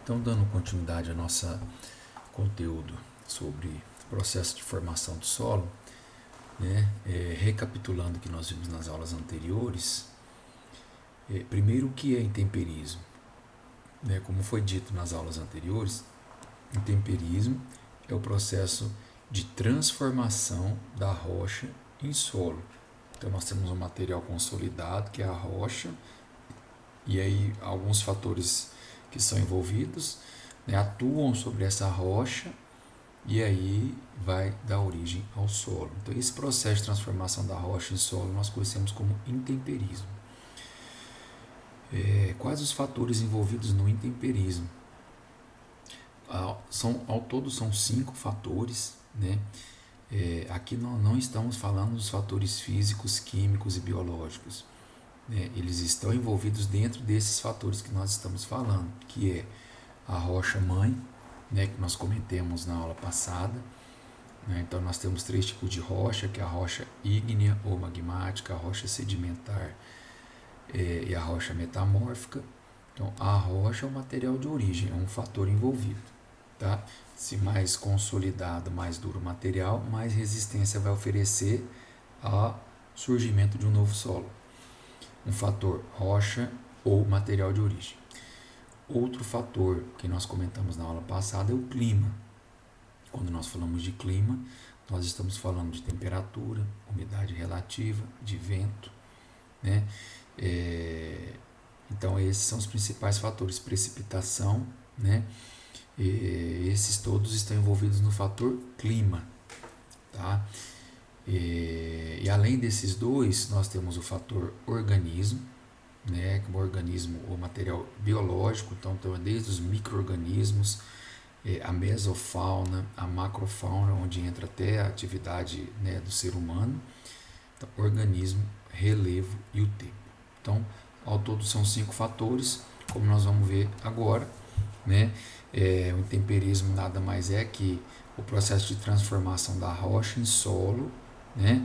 Então, dando continuidade ao nosso conteúdo sobre o processo de formação do solo, né, recapitulando o que nós vimos nas aulas anteriores, primeiro o que é intemperismo? Né, como foi dito nas aulas anteriores, intemperismo é o processo de transformação da rocha em solo. Então, nós temos um material consolidado, que é a rocha, e aí alguns fatores que são envolvidos, né, atuam sobre essa rocha e aí vai dar origem ao solo. Então, esse processo de transformação da rocha em solo nós conhecemos como intemperismo. Quais os fatores envolvidos no intemperismo? Ao todo são 5 fatores, né? Aqui não estamos falando dos fatores físicos, químicos e biológicos. Eles estão envolvidos dentro desses fatores que nós estamos falando, que é a rocha mãe, né, que nós comentamos na aula passada. Então nós temos 3 tipos de rocha, que é a rocha ígnea ou magmática, a rocha sedimentar e a rocha metamórfica. Então a rocha é o material de origem, é um fator envolvido. Tá? Se mais consolidado, mais duro o material, mais resistência vai oferecer ao surgimento de um novo solo. Um fator rocha ou material de origem. Outro fator que nós comentamos na aula passada é o clima. Quando nós falamos de clima, nós estamos falando de temperatura, umidade relativa, de vento, né? Então esses são os principais fatores, precipitação, né? Esses todos estão envolvidos no fator clima, tá? E além desses dois, nós temos o fator organismo, né, como organismo ou material biológico, então desde os micro-organismos, a mesofauna, a macrofauna, onde entra até a atividade, né, do ser humano, então, organismo, relevo e o tempo. Então, ao todo são 5 fatores, como nós vamos ver agora, né? O intemperismo nada mais é que o processo de transformação da rocha em solo, né,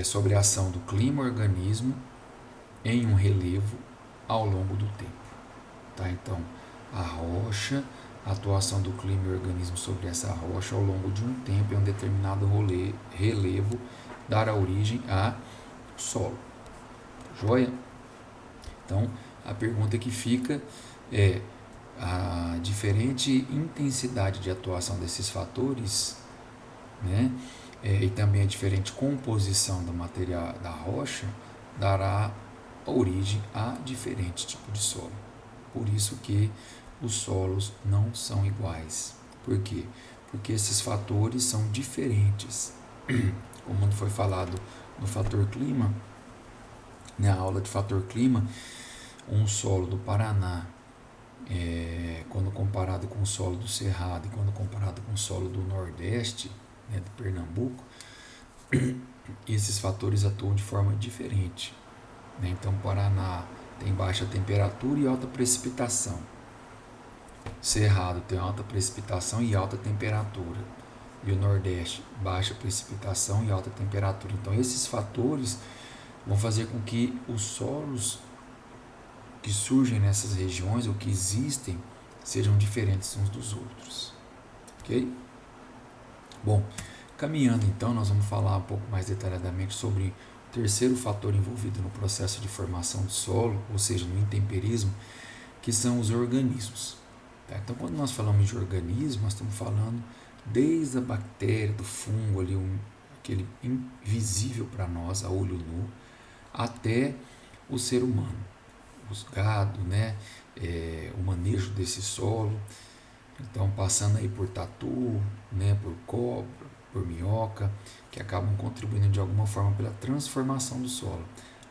sobre a ação do clima organismo em um relevo ao longo do tempo. Tá? Então, a rocha, a atuação do clima e organismo sobre essa rocha ao longo de um tempo, em um determinado relevo, dará origem a solo. Joia? Então, a pergunta que fica é: a diferente intensidade de atuação desses fatores, né, e também a diferente composição do material da rocha dará origem a diferente tipo de solo. Por isso que os solos não são iguais. Por quê? Porque esses fatores são diferentes. Como foi falado no fator clima, na aula de fator clima, um solo do Paraná, quando comparado com o solo do Cerrado e quando comparado com o solo do Nordeste, né, do Pernambuco, esses fatores atuam de forma diferente. Então, o Paraná tem baixa temperatura e alta precipitação. Cerrado tem alta precipitação e alta temperatura. E o Nordeste, baixa precipitação e alta temperatura. Então, esses fatores vão fazer com que os solos que surgem nessas regiões ou que existem sejam diferentes uns dos outros. Ok? Bom, caminhando então, nós vamos falar um pouco mais detalhadamente sobre o terceiro fator envolvido no processo de formação do solo, ou seja, no intemperismo, que são os organismos. Tá? Então, quando nós falamos de organismo, nós estamos falando desde a bactéria, do fungo, ali, aquele invisível para nós, a olho nu, até o ser humano, os gado, né? O manejo desse solo. Então, passando aí por tatu, né? Por cobra, por minhoca, que acabam contribuindo de alguma forma pela transformação do solo.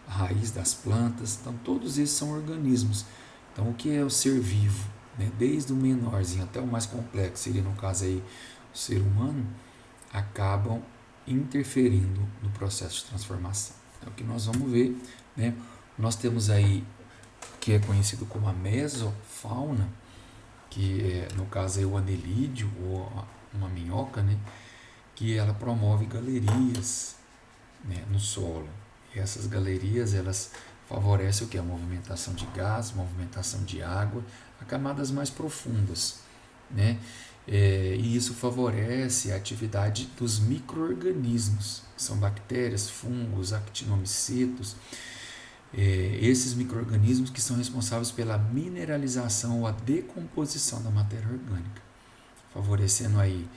A raiz das plantas, então todos esses são organismos. Então, o que é o ser vivo? Né? Desde o menorzinho até o mais complexo, seria no caso aí o ser humano, acabam interferindo no processo de transformação. É o que nós vamos ver, né? Nós temos aí, que é conhecido como a mesofauna, que é, no caso, é o anelídeo ou uma minhoca, né? Que ela promove galerias, né, no solo. E essas galerias, elas favorece o que? A movimentação de gás, movimentação de água, a camadas mais profundas, né? E isso favorece a atividade dos micro-organismos, que são bactérias, fungos, actinomicetos, esses micro-organismos que são responsáveis pela mineralização ou a decomposição da matéria orgânica, favorecendo aí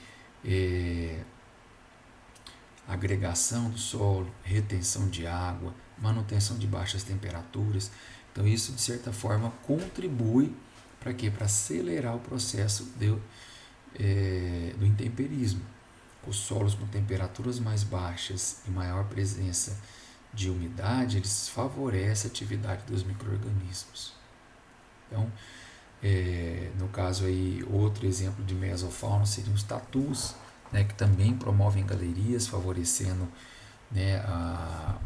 agregação do solo, retenção de água, manutenção de baixas temperaturas. Então isso de certa forma contribui para quê? Para acelerar o processo do intemperismo. Os solos com temperaturas mais baixas e maior presença de umidade, eles favorecem a atividade dos micro-organismos. Então, no caso aí, outro exemplo de mesofauna seriam os tatus, né, que também promovem galerias, favorecendo, né, a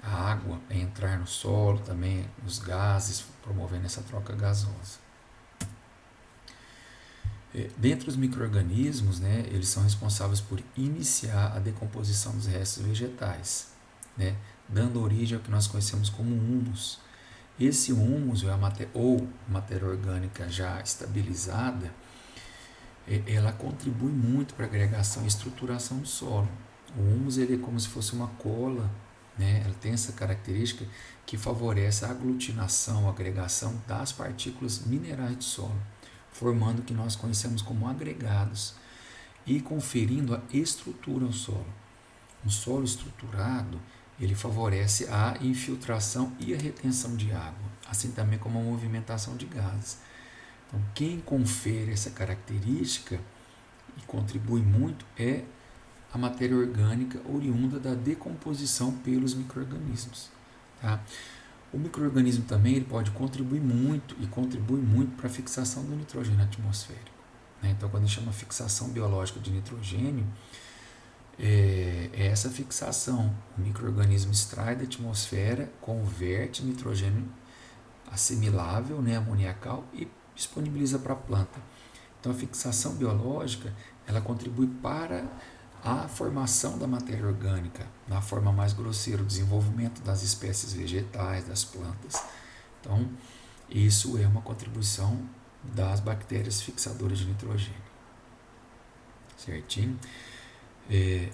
água a entrar no solo, também os gases, promovendo essa troca gasosa. Dentre os micro-organismos, né, eles são responsáveis por iniciar a decomposição dos restos vegetais, né, dando origem ao que nós conhecemos como humus. Esse humus, ou matéria orgânica já estabilizada, ela contribui muito para a agregação e estruturação do solo. O humus ele é como se fosse uma cola, né? Ela tem essa característica que favorece a aglutinação, a agregação das partículas minerais do solo, formando o que nós conhecemos como agregados e conferindo a estrutura ao solo. Um solo estruturado, ele favorece a infiltração e a retenção de água, assim também como a movimentação de gases. Então, quem confere essa característica e contribui muito é a matéria orgânica oriunda da decomposição pelos micro-organismos. Tá? O micro-organismo também ele pode contribuir muito e contribui muito para a fixação do nitrogênio atmosférico. Né? Então, quando a gente chama fixação biológica de nitrogênio, é essa fixação. O micro-organismo extrai da atmosfera, converte nitrogênio assimilável, né, amoniacal, e disponibiliza para a planta. Então, a fixação biológica ela contribui para a formação da matéria orgânica, na forma mais grosseira, o desenvolvimento das espécies vegetais, das plantas. Então, isso é uma contribuição das bactérias fixadoras de nitrogênio. Certinho?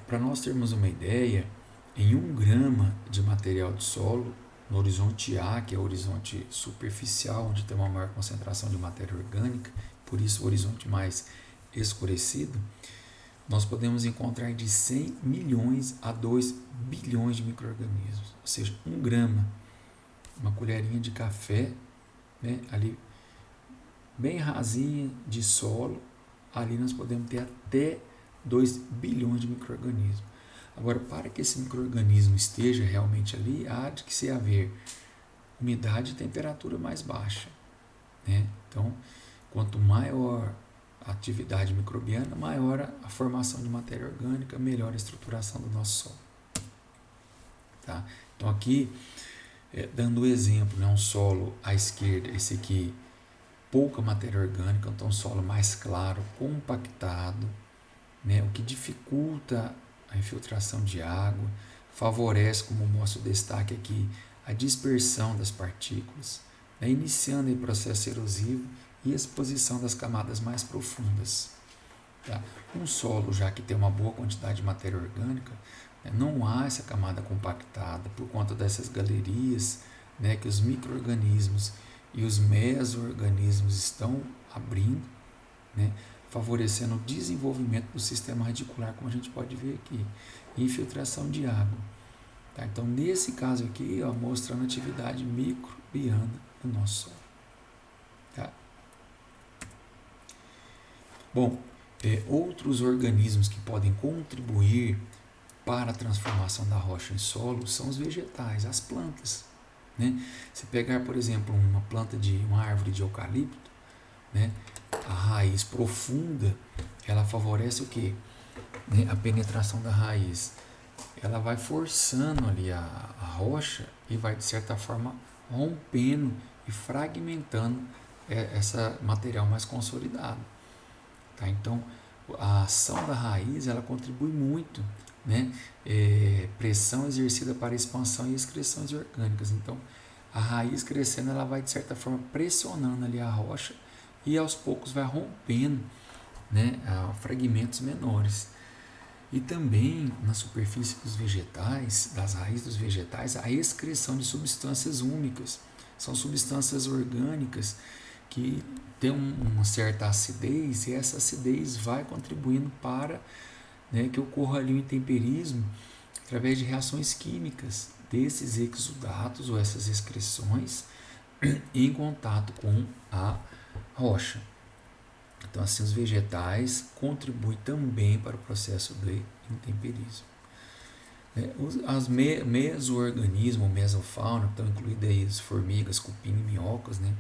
Para nós termos uma ideia, em 1 grama de material de solo, no horizonte A, que é o horizonte superficial, onde tem uma maior concentração de matéria orgânica, por isso o horizonte mais escurecido, nós podemos encontrar de 100 milhões a 2 bilhões de micro-organismos. Ou seja, 1 grama, uma colherinha de café, né, ali bem rasinha de solo, ali nós podemos ter até 2 bilhões de micro-organismos. Agora, para que esse micro-organismo esteja realmente ali, há de que se haver umidade e temperatura mais baixa. Né? Então, quanto maior a atividade microbiana, maior a formação de matéria orgânica, melhor a estruturação do nosso solo. Tá? Então, aqui, dando o exemplo, né, um solo à esquerda, esse aqui, pouca matéria orgânica, então um solo mais claro, compactado, né, o que dificulta a infiltração de água, favorece, como mostra o destaque aqui, a dispersão das partículas, né, iniciando o processo erosivo e a exposição das camadas mais profundas. Tá? Um solo, já que tem uma boa quantidade de matéria orgânica, né, não há essa camada compactada por conta dessas galerias, né, que os micro-organismos e os meso-organismos estão abrindo, né, favorecendo o desenvolvimento do sistema radicular, como a gente pode ver aqui, e infiltração de água. Tá? Então, nesse caso aqui, ó, mostrando a atividade microbiana do nosso solo. Tá? Bom, outros organismos que podem contribuir para a transformação da rocha em solo são os vegetais, as plantas. Né? Se pegar, por exemplo, uma árvore de eucalipto, né? A raiz profunda, ela favorece o quê? Né? A penetração da raiz. Ela vai forçando ali a rocha e vai, de certa forma, rompendo e fragmentando esse material mais consolidado. Tá? Então, a ação da raiz, ela contribui muito, né? Pressão exercida para expansão e excreções orgânicas. Então, a raiz crescendo, ela vai de certa forma pressionando ali a rocha e aos poucos vai rompendo, né, fragmentos menores. E também na superfície dos vegetais, das raízes dos vegetais, a excreção de substâncias úmicas. São substâncias orgânicas que têm uma certa acidez, e essa acidez vai contribuindo para, né, que ocorra ali o intemperismo através de reações químicas desses exudatos ou essas excreções em contato com a rocha. Então, assim, os vegetais contribuem também para o processo de intemperismo. Os meso-organismos, mesofauna, estão incluídos aí as formigas, cupim e minhocas, né?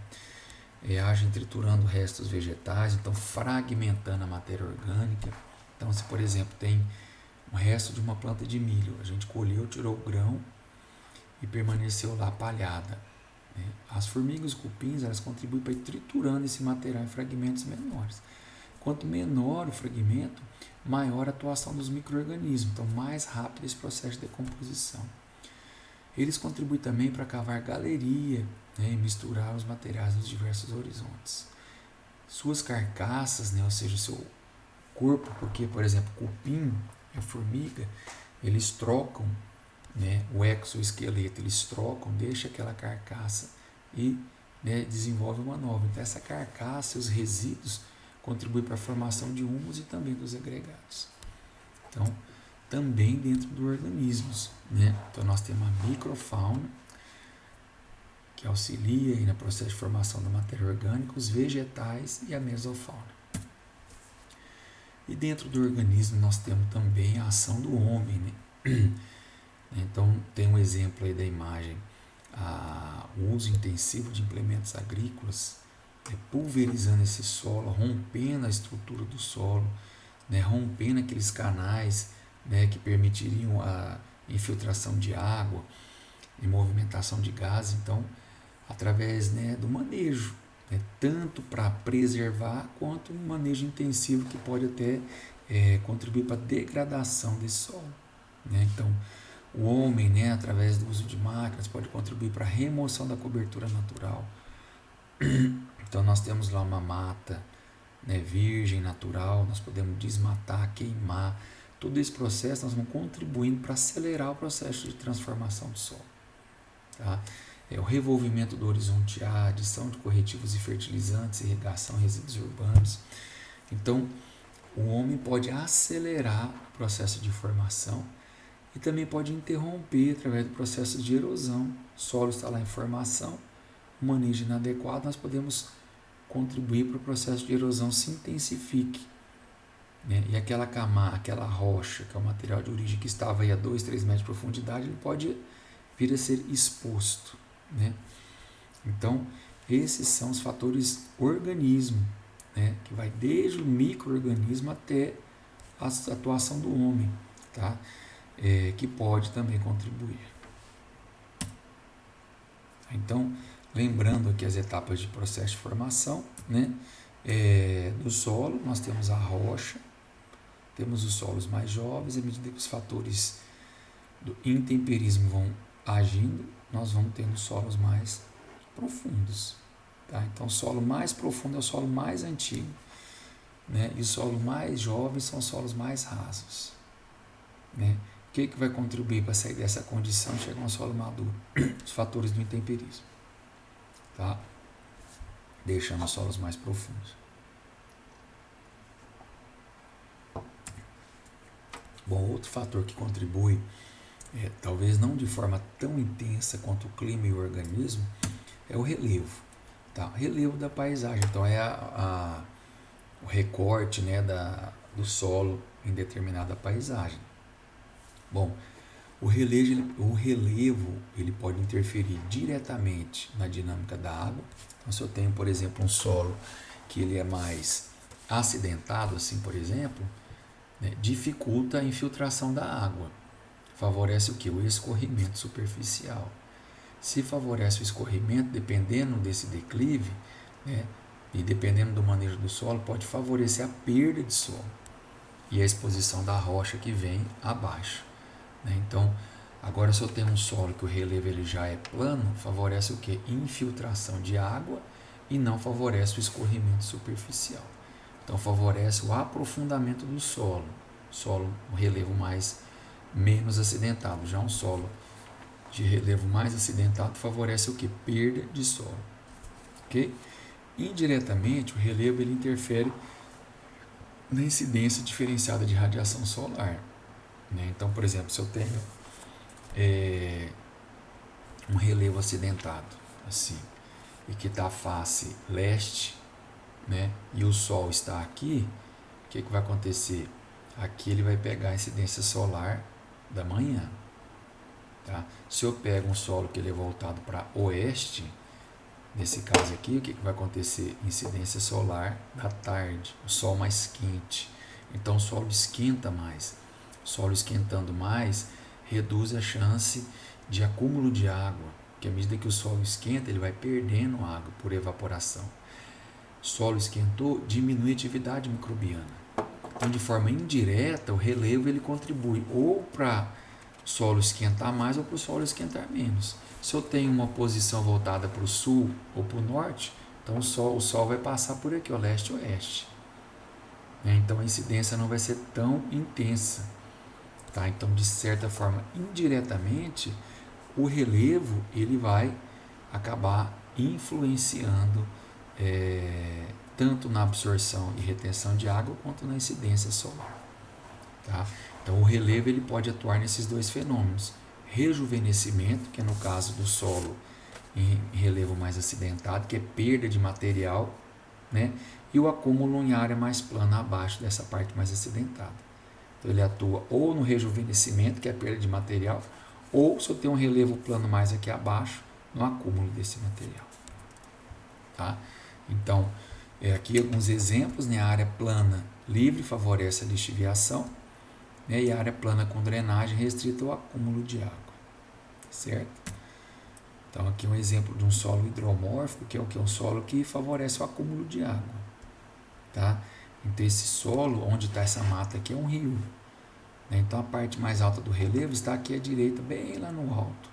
Agem triturando restos vegetais, então fragmentando a matéria orgânica. Então, se por exemplo tem um resto de uma planta de milho, a gente colheu, tirou o grão e permaneceu lá palhada, né? As formigas, os cupins, elas contribuem para ir triturando esse material em fragmentos menores. Quanto menor o fragmento, maior a atuação dos micro-organismos, então mais rápido esse processo de decomposição. Eles contribuem também para cavar galeria, né, e misturar os materiais nos diversos horizontes. Suas carcaças, né, ou seja, o seu corpo, porque, por exemplo, cupim e formiga, eles trocam, né, o exoesqueleto, eles trocam, deixa aquela carcaça e, né, desenvolve uma nova. Então, essa carcaça, os resíduos, contribuem para a formação de humus e também dos agregados. Então, também dentro dos organismos, né? Então, nós temos a microfauna, que auxilia aí no processo de formação da matéria orgânica, os vegetais e a mesofauna. E dentro do organismo nós temos também a ação do homem, né? Então, tem um exemplo aí da imagem, o uso intensivo de implementos agrícolas, pulverizando esse solo, rompendo a estrutura do solo, né, rompendo aqueles canais, né, que permitiriam a infiltração de água e movimentação de gás. Então, através, né, do manejo, né, tanto para preservar quanto um manejo intensivo que pode até contribuir para a degradação desse solo, né? Então, o homem, né, através do uso de máquinas, pode contribuir para a remoção da cobertura natural. Então, nós temos lá uma mata, né, virgem, natural, nós podemos desmatar, queimar. Todo esse processo nós vamos contribuindo para acelerar o processo de transformação do solo. Tá? O revolvimento do horizonte A, adição de corretivos e fertilizantes, irrigação, resíduos urbanos. Então, o homem pode acelerar o processo de formação e também pode interromper através do processo de erosão. O solo está lá em formação, o manejo inadequado, nós podemos contribuir para o processo de erosão se intensifique, né? E aquela rocha, que é o material de origem que estava aí a 2, 3 metros de profundidade, ele pode vir a ser exposto, né? Então, esses são os fatores organismo, né? Que vai desde o micro-organismo até a atuação do homem, tá? Que pode também contribuir. Então, lembrando aqui as etapas de processo de formação, né? Do solo, nós temos a rocha, temos os solos mais jovens, à medida que os fatores do intemperismo vão agindo, nós vamos tendo solos mais profundos. Tá? Então, o solo mais profundo é o solo mais antigo, né? E o solo mais jovem são os solos mais rasos, né? O que vai contribuir para sair dessa condição e chegar a um solo maduro? Os fatores do intemperismo. Tá? Deixando os solos mais profundos. Bom, outro fator que contribui, talvez não de forma tão intensa quanto o clima e o organismo, é o relevo. Tá? O relevo da paisagem. Então, o recorte, né, do solo em determinada paisagem. Bom, o relevo ele pode interferir diretamente na dinâmica da água. Então, se eu tenho, por exemplo, um solo que ele é mais acidentado, assim, por exemplo, né, dificulta a infiltração da água. Favorece o que? O escorrimento superficial. Se favorece o escorrimento, dependendo desse declive, né, e dependendo do manejo do solo, pode favorecer a perda de solo e a exposição da rocha que vem abaixo. Então, Agora, se eu tenho um solo que o relevo ele já é plano, favorece o quê? Infiltração de água e não favorece o escorrimento superficial. Então, favorece o aprofundamento do solo. Um relevo menos acidentado. Já um solo de relevo mais acidentado favorece o quê? Perda de solo. Ok? Indiretamente, o relevo ele interfere na incidência diferenciada de radiação solar. Né? Então, por exemplo, se eu tenho um relevo acidentado, assim, e que está a face leste, né, e o Sol está aqui, o que vai acontecer? Aqui ele vai pegar a incidência solar da manhã. Tá? Se eu pego um solo que ele é voltado para oeste, nesse caso aqui, o que vai acontecer? Incidência solar da tarde, o sol mais quente. Então o solo esquenta mais. O solo esquentando mais reduz a chance de acúmulo de água, porque à medida que o solo esquenta, ele vai perdendo água por evaporação. Solo esquentou, diminui a atividade microbiana. Então, de forma indireta, o relevo ele contribui ou para o solo esquentar mais ou para o solo esquentar menos. Se eu tenho uma posição voltada para o sul ou para o norte, então o sol vai passar por aqui, o leste e oeste. Então, a incidência não vai ser tão intensa. Tá? Então, de certa forma, indiretamente, o relevo ele vai acabar influenciando tanto na absorção e retenção de água quanto na incidência solar. Tá? Então, o relevo ele pode atuar nesses dois fenômenos. Rejuvenescimento, que é no caso do solo em relevo mais acidentado, que é perda de material, né? E o acúmulo em área mais plana abaixo dessa parte mais acidentada. Então, ele atua ou no rejuvenescimento, que é a perda de material, ou se eu tenho um relevo plano mais aqui abaixo, no acúmulo desse material. Tá? Então, aqui alguns exemplos, né? A área plana livre favorece a lixiviação, né? E a área plana com drenagem restrita ao acúmulo de água. Certo? Então, aqui um exemplo de um solo hidromórfico, que é o que? Um solo que favorece o acúmulo de água. Tá? Então, esse solo, onde está essa mata aqui, é um rio. Né? Então, a parte mais alta do relevo está aqui à direita, bem lá no alto.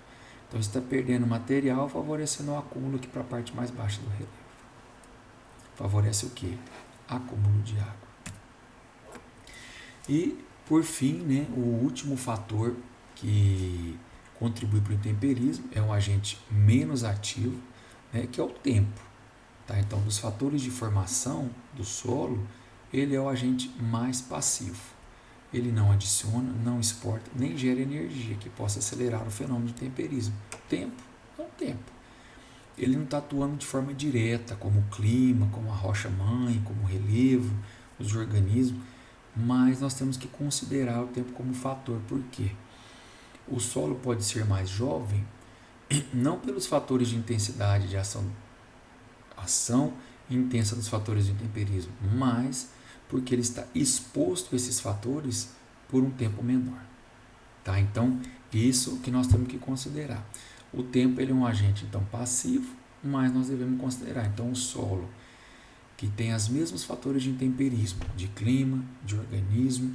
Então, está perdendo material, favorecendo o acúmulo aqui para a parte mais baixa do relevo. Favorece o quê? Acúmulo de água. E, por fim, né, o último fator que contribui para o intemperismo é um agente menos ativo, né, que é o tempo. Tá? Então, dos fatores de formação do solo, ele é o agente mais passivo. Ele não adiciona, não exporta, nem gera energia que possa acelerar o fenômeno de temperismo. Tempo, é um tempo. Ele não está atuando de forma direta, como o clima, como a rocha-mãe, como o relevo, os organismos, mas nós temos que considerar o tempo como fator. Por quê? O solo pode ser mais jovem, não pelos fatores de intensidade de ação intensa dos fatores de intemperismo, mas porque ele está exposto a esses fatores por um tempo menor. Tá? Então, isso que nós temos que considerar. O tempo ele é um agente então passivo, mas nós devemos considerar. Então, o solo que tem os mesmos fatores de intemperismo, de clima, de organismo,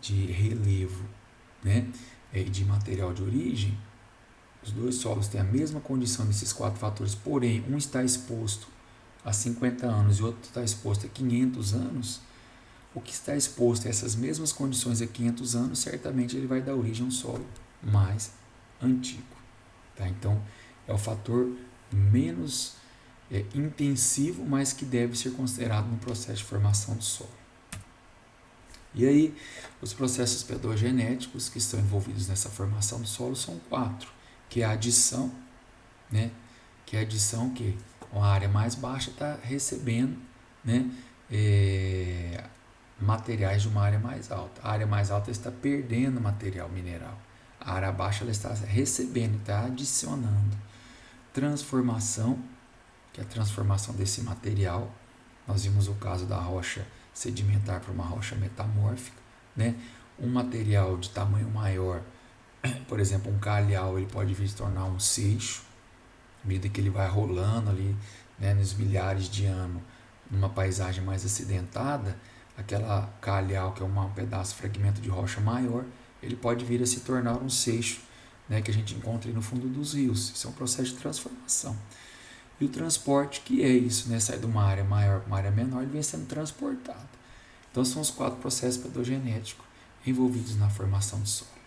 de relevo, né, e de material de origem, os dois solos têm a mesma condição desses 4 fatores, porém, um está exposto a 50 anos e o outro está exposto a 500 anos, o que está exposto a essas mesmas condições a 500 anos, certamente ele vai dar origem a um solo mais antigo. Tá? Então, é o fator menos intensivo, mas que deve ser considerado no processo de formação do solo. E aí, os processos pedogenéticos que estão envolvidos nessa formação do solo são 4, que é a adição, né? Que é a adição que uma área mais baixa está recebendo, né, materiais de uma área mais alta. A área mais alta está perdendo material mineral. A área baixa ela está recebendo, está adicionando. Transformação, que é a transformação desse material. Nós vimos o caso da rocha sedimentar para uma rocha metamórfica, né? Um material de tamanho maior, por exemplo, um calhau, ele pode vir se tornar um seixo, à medida que ele vai rolando ali, né, nos milhares de anos, numa paisagem mais acidentada, aquela calhau, que é um pedaço, fragmento de rocha maior, ele pode vir a se tornar um seixo né, que a gente encontra aí no fundo dos rios. Isso é um processo de transformação. E o transporte, que é isso, né, sai de uma área maior para uma área menor, ele vem sendo transportado. Então são os 4 processos pedogenéticos envolvidos na formação do solo.